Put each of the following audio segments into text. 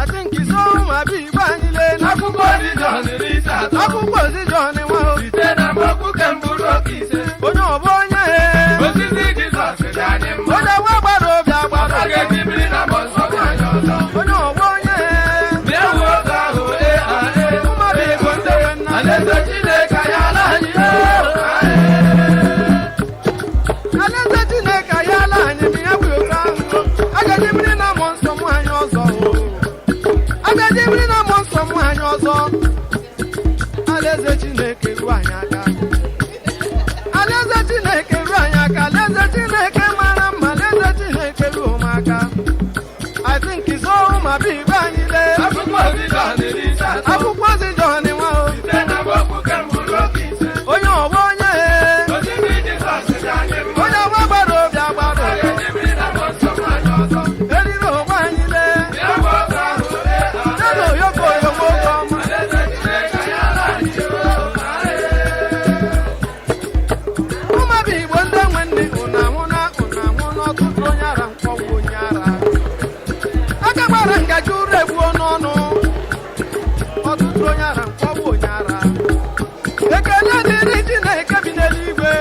think it's all my big bang. Nakubozi John Lisa. Nakubozi John Wow. Sitena Moku Kamburoki. Ono Bonya. Bosisi Jesus. Oda Wabaro Biabaro. Agetibrina Bonso. Ono Bonya. Newoga Hoe. Umari Bonte. Aleza Chine Kayala. Aleza Chine Kayala. Nimiabu. Agetibrina Bonso Mwanyozo. Agetibrina Bonso Mwanyozo. Aleza Chineke Ruanyaka. Aleza Chineke Ruanyaka. Aleza Chineke Marama. Aleza Chineke Rumaka. I think it's all my big bangile. Afukwasi Johnny Lisa. Afukwasi Johnny Wow. Sitena Boku Kamburoki. Onyo Bonye. Osisi Jesus. Onya Wabaro Biabaro. Agetibrina Bonso Mwanyozo. Eriro Bangile. Yawoga Hoe. Nano Yoko Yomoko. Aleza Chineke Kayala. Umabi Wanda Wendy Unamuna Tuto Nyara Nkwo Nyara. Akabaranga Jure Buonono. Otuto Nyara Nkwo Nyara. Ekele diri Chineke bi n'eluigwe.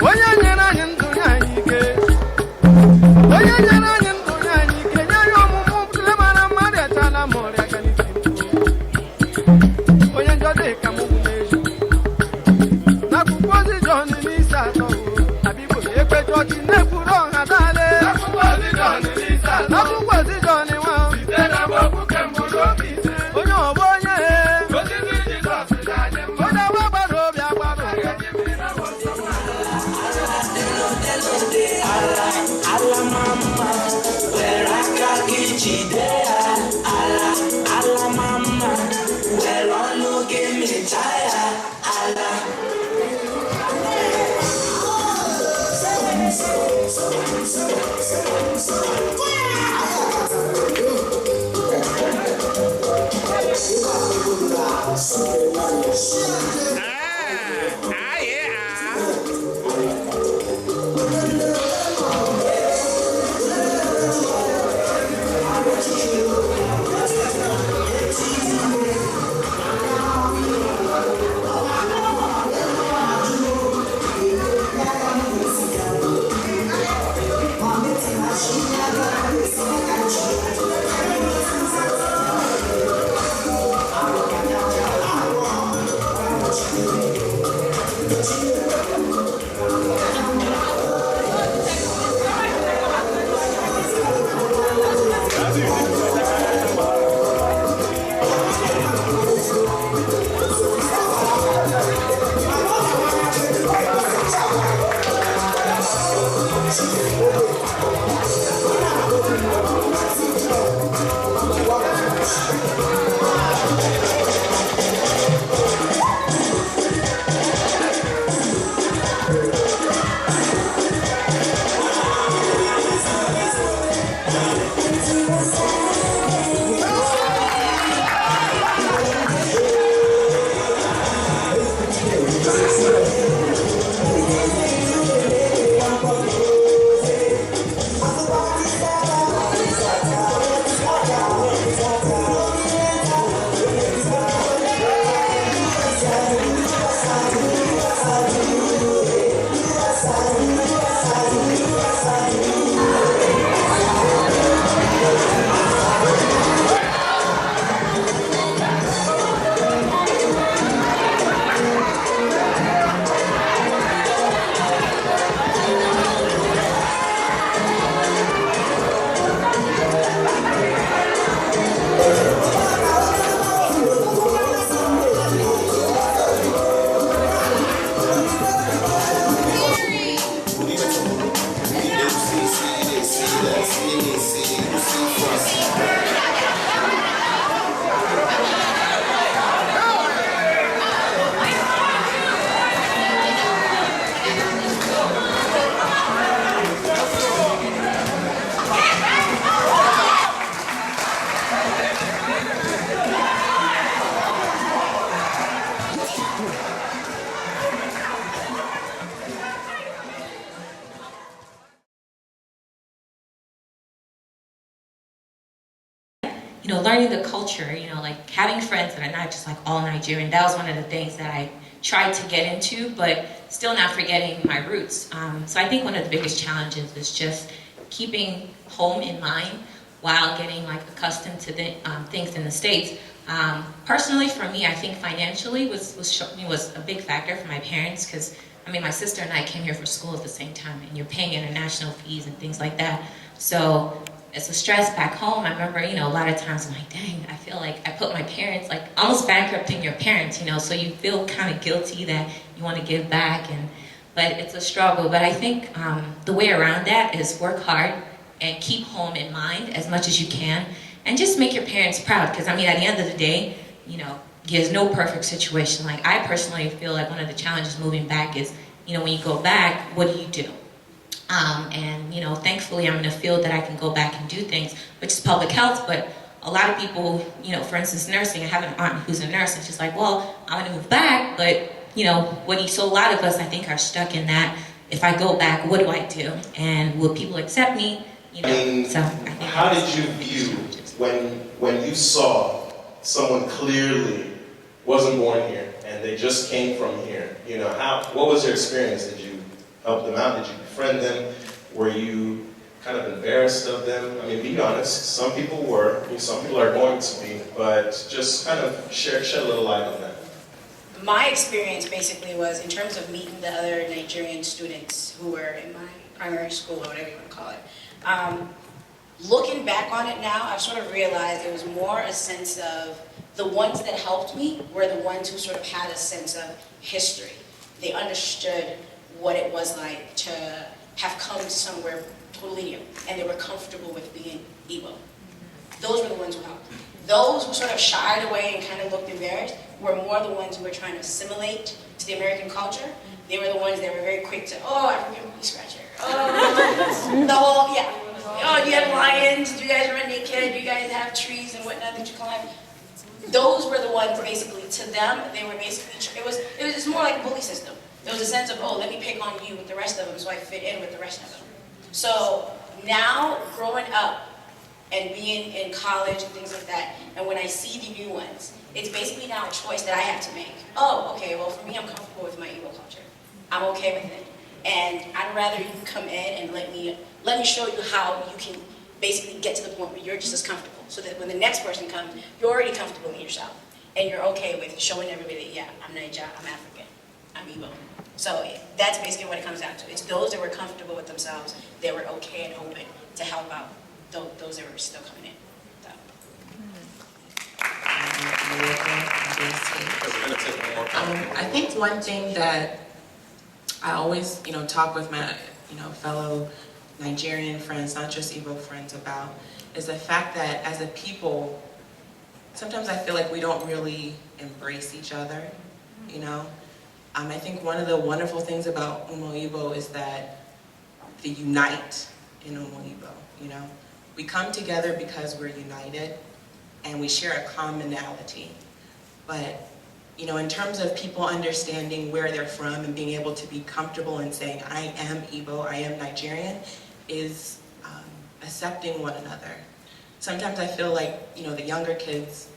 Onye nyere anyị ndụ nye anyị ike. Onye nyere anyị ndụ nye anyị ike. Nye ya ọmụmụ pụtara mara mmadụ echala ma ọrịa ga n'isi mkpu. Onye njọ dị ka mụ bụ n'ezu. Nakubozi John Lisa atọ. Abibo ekpejo Chineke ọha dale. Nakubozi John Lisa atọ. Nakubozi John Wow. Sitena Boku Kamburoki. Onye ọgbọ onye. Osisi Jesus. Onye wagbara obi agbara. Alla mama, where I got there. Alla mama, where all look give me tired. Alla. learning the culture, like having friends that are not just like all Nigerian. That was one of the things that I tried to get into, but still not forgetting my roots. So I think one of the biggest challenges is just keeping home in mind while getting like accustomed to the things in the States. Personally, for me, I think financially was a big factor for my parents, because I mean, my sister and I came here for school at the same time, and you're paying international fees and things like that. So it's a stress back home. I remember, a lot of times I'm like, dang, I feel like I put my parents, like almost bankrupting your parents, so you feel kind of guilty that you want to give back, but it's a struggle. But I think the way around that is work hard and keep home in mind as much as you can, and just make your parents proud, because I mean, at the end of the day, there's no perfect situation. Like, I personally feel like one of the challenges moving back is, when you go back, what do you do? And thankfully I'm in a field that I can go back and do things, which is public health. But a lot of people, for instance, nursing, I have an aunt who's a nurse, and she's like, well, I want to move back, but so a lot of us, I think, are stuck in that, if I go back, what do I do? And will people accept me? So I think how did you view when you saw someone clearly wasn't born here and they just came from here? What was your experience? Did you help them out? Did you befriend them? Were you kind of embarrassed of them? I mean, be honest. Some people were. Some people are going to be. But just kind of shed a little light on that. My experience basically was in terms of meeting the other Nigerian students who were in my primary school, or whatever you want to call it. Looking back on it now, I've sort of realized it was more a sense of the ones that helped me were the ones who sort of had a sense of history. They understood what it was like to have come somewhere totally new, and they were comfortable with being Igbo. Those were the ones who helped. Those who sort of shied away and kind of looked embarrassed were more the ones who were trying to assimilate to the American culture. They were the ones that were very quick to, oh, African booty scratcher. Oh, the whole, yeah. Oh, do you have lions? Do you guys run naked? Do you guys have trees and whatnot that you climb? Those were the ones, basically, to them, they were basically, it's more like a bully system. There was a sense of, oh, let me pick on you with the rest of them so I fit in with the rest of them. So now, growing up and being in college and things like that, and when I see the new ones, it's basically now a choice that I have to make. Oh, okay, well, for me, I'm comfortable with my Igbo culture. I'm okay with it. And I'd rather you come in and let me show you how you can basically get to the point where you're just as comfortable, so that when the next person comes, you're already comfortable in yourself, and you're okay with showing everybody that, yeah, I'm Niger, I'm African, I'm Igbo. So that's basically what it comes down to. It's those that were comfortable with themselves, they were okay and open to help out those that were still coming in. So. I think one thing that I always, talk with my, fellow Nigerian friends, not just Igbo friends, about is the fact that as a people, sometimes I feel like we don't really embrace each other, I think one of the wonderful things about Igbo is that they unite in Igbo, We come together because we're united and we share a commonality. But, in terms of people understanding where they're from and being able to be comfortable in saying, I am Igbo, I am Nigerian, is accepting one another. Sometimes I feel like, the younger kids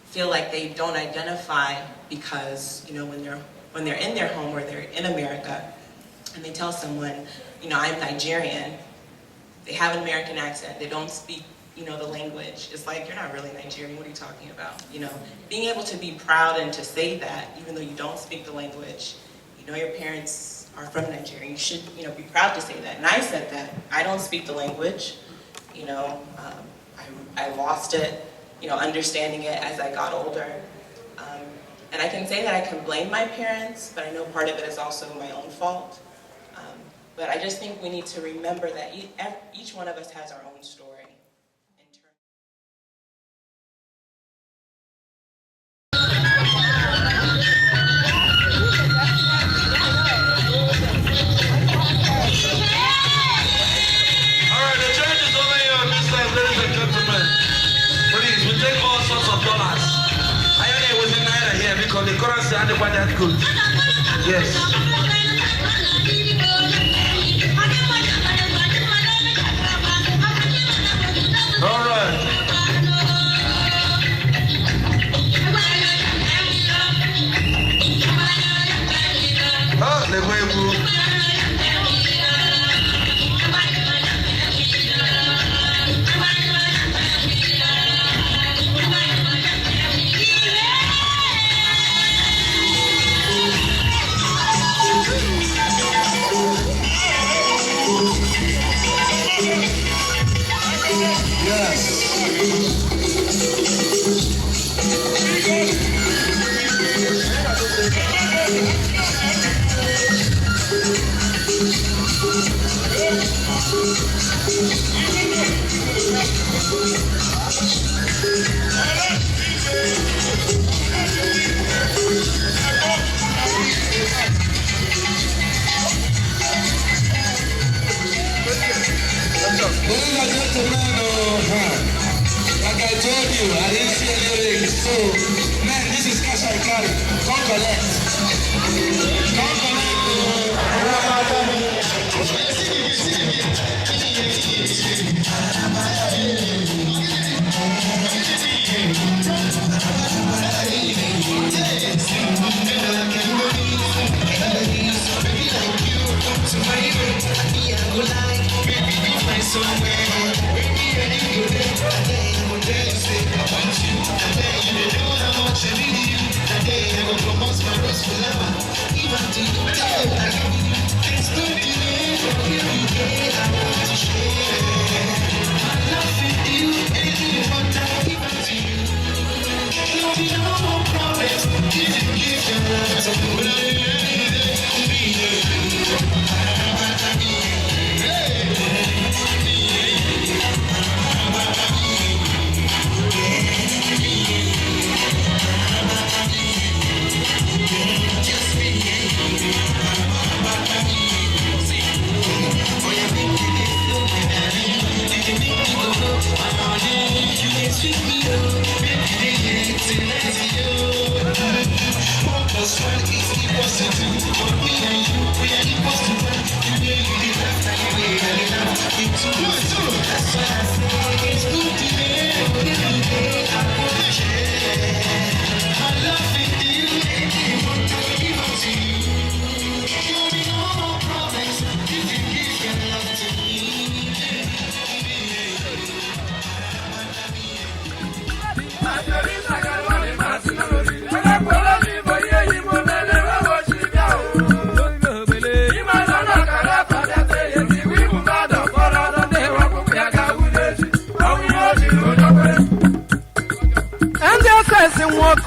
feel like they don't identify because, when they're in their home or they're in America and they tell someone, I'm Nigerian, they have an American accent, they don't speak, the language. It's like, you're not really Nigerian, what are you talking about? Being able to be proud and to say that, even though you don't speak the language, your parents are from Nigeria, you should, be proud to say that. And I said that. I don't speak the language, I lost it, understanding it as I got older. And I can say that I can blame my parents, but I know part of it is also my own fault. But I just think we need to remember that each one of us has our own story. The currency and the budget good. Yes. All right. you. I didn't see any rings. So, man, this is cash I carry. Come collect. Come collect.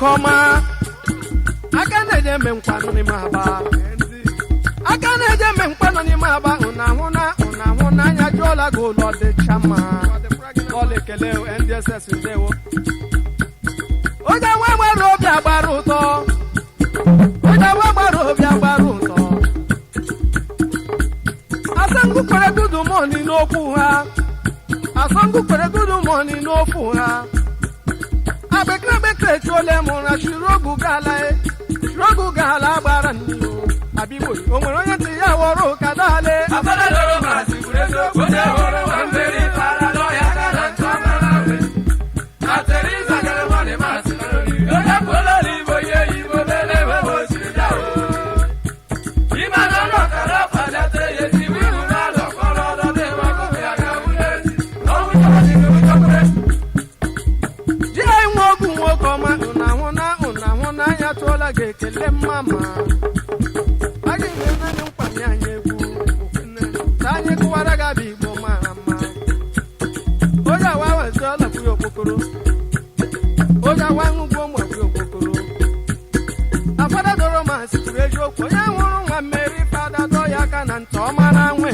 Koma akana je me nkwano ni maba akana je me nkwano ni maba una huna nya jola go lo de chama lo le kele NDSS ndewo oja wa ro bi agbaru to oja wa ro bi agbaru to asangu kwere gudu money no ku ha asangu kwere gudu money no ku ha Abekre chole mona shirogu gala barani abibo o nwere onye ti ya woro kadale afala doro ma si kureso oje woro wamberi para lo ya kana ntama nawe ateriza gale mone ma si lori oja polo libo ye ibo bele wo sida o ima no no kara pada te ye si wi una do koro do de wa ko ya ga ulezi o wi ko ti ko kore Koma una ya tola gekele mama agi ngena nyumpanya nyebu tanye kuwara gabi bo mama oja wawa zola kuyo kokoro oja wangu bo mwa kuyo kokoro afada doro ma siturejo ko ya wuru wa meri fada do ya kana ntoma na nwe